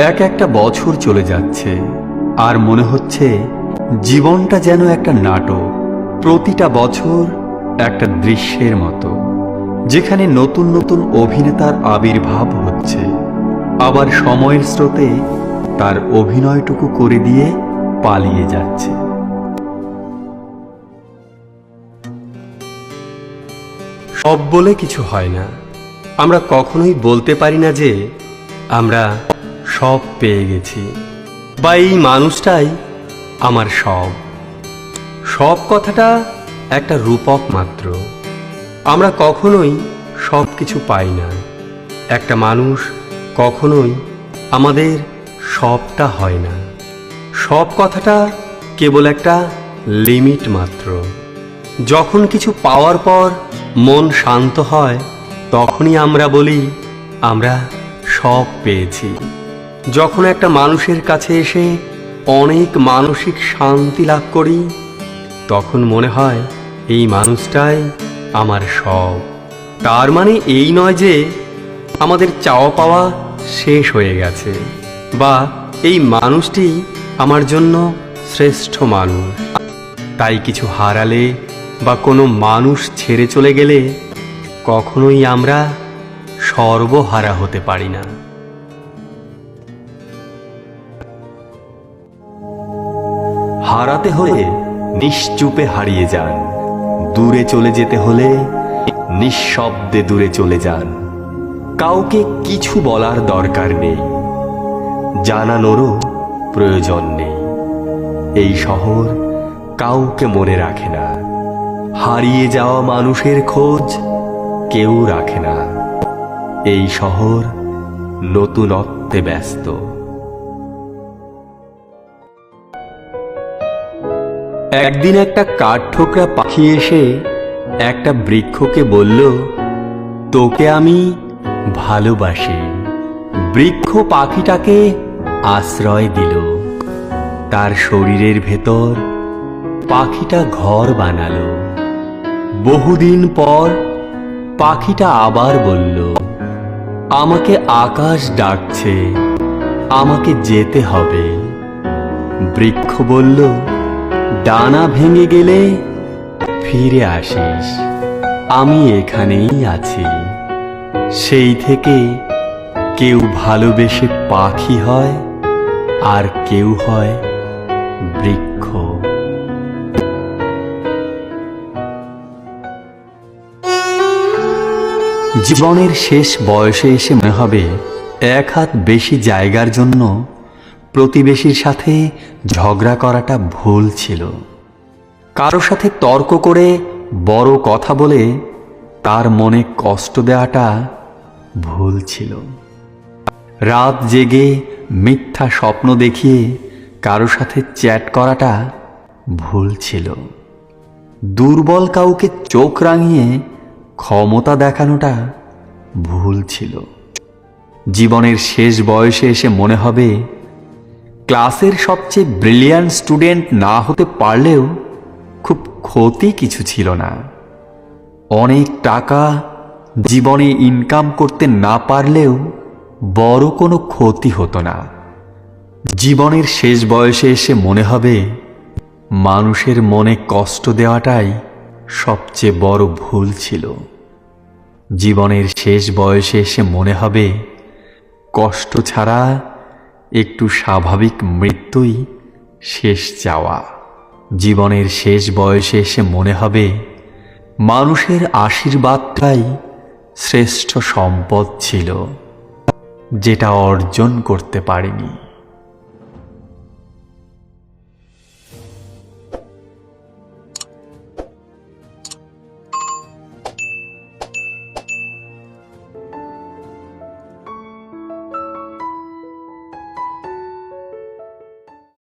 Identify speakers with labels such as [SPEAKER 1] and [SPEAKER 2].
[SPEAKER 1] একটা বছর চলে যাচ্ছে, আর মনে হচ্ছে জীবনটা যেন একটা নাটক। প্রতিটা বছর একটা দৃশ্যের মতো, যেখানে নতুন নতুন অভিনেতার আবির্ভাব হচ্ছে, আবার সময়ের স্রোতে তার অভিনয়টুকু করে দিয়ে পালিয়ে যাচ্ছে।
[SPEAKER 2] সব বলে কিছু হয় না। আমরা কখনোই বলতে পারি না যে আমরা সব পেয়ে গেছি, বা এই মানুষটাই আমার সব। সব কথাটা একটা রূপক মাত্র। আমরা কখনোই সব কিছু পাই না। একটা মানুষ কখনোই আমাদের সবটা হয় না। সব কথাটা কেবল একটা লিমিট মাত্র। যখন কিছু পাওয়ার পর মন শান্ত হয়, তখনই আমরা বলি আমরা সব পেয়েছি। যখন একটা মানুষের কাছে এসে অনেক মানসিক শান্তি লাভ করি, তখন মনে হয় এই মানুষটাই আমার সব। তার মানে এই নয় যে আমাদের চাওয়া পাওয়া শেষ হয়ে গেছে, বা এই মানুষটি আমার জন্য শ্রেষ্ঠ মানুষ। তাই কিছু হারালে বা কোনো মানুষ ছেড়ে চলে গেলে কখনোই আমরা সর্বহারা হতে পারি না।
[SPEAKER 1] হারাতে হলে নিশ্চুপে হারিয়ে যান, দূরে চলে যেতে হলে নিঃশব্দে দূরে চলে যান। কাউকে কিছু বলার দরকার নেই, জানানোরও প্রয়োজন নেই। এই শহর কাউকে মনে রাখে না, হারিয়ে যাওয়া মানুষের খোঁজ কেউ রাখে না। এই শহর নতুনত্বে ব্যস্ত। একদিন একটা কাঠঠোকরা পাখি এসে একটা বৃক্ষকে বলল, তোকে আমি ভালোবাসি। বৃক্ষ পাখিটাকে আশ্রয় দিল। তার শরীরের ভেতর পাখিটা ঘর বানালো। বহুদিন পর পাখিটা আবার বলল, আমাকে আকাশ ডাকছে, আমাকে যেতে হবে। বৃক্ষ বলল, ডানা ভেঙে গেলে ফিরে আসিস, আমি এখানেই আছি। সেই থেকে কেউ ভালোবেসে পাখি হয়, আর কেউ হয় বৃক্ষ। জীবনের শেষ বয়সে এসে মনে হবে এক হাত বেশি জায়গার জন্য প্রতিবেশীর সাথে ঝগড়া করাটা ভুল ছিল। কারো সাথে তর্ক করে বড় কথা বলে তার মনে কষ্ট দেওয়াটা ভুল ছিল। রাত জেগে মিথ্যা স্বপ্ন দেখিয়ে কারো সাথে চ্যাট করাটা ভুল ছিল। দুর্বল কাউকে চোখ রাঙিয়ে ক্ষমতা দেখানোটা ভুল ছিল। জীবনের শেষ বয়সে এসে মনে হবে ক্লাসের সবচেয়ে ব্রিলিয়ান্ট স্টুডেন্ট না হতে পারলেও খুব ক্ষতি কিছু ছিল না। অনেক টাকা জীবনে ইনকাম করতে না পারলেও বড় কোনো ক্ষতি হতো না। জীবনের শেষ বয়সে এসে মনে হবে মানুষের মনে কষ্ট দেওয়াটাই সবচেয়ে বড় ভুল ছিল। জীবনের শেষ বয়সে এসে মনে হবে কষ্ট ছাড়া একটু স্বাভাবিক মৃত্যুই শেষ চাওয়া। জীবনের শেষ বয়সে এসে মনে হবে মানুষের আশীর্বাদটাই শ্রেষ্ঠ সম্পদ ছিল, যেটা অর্জন করতে পারিনি।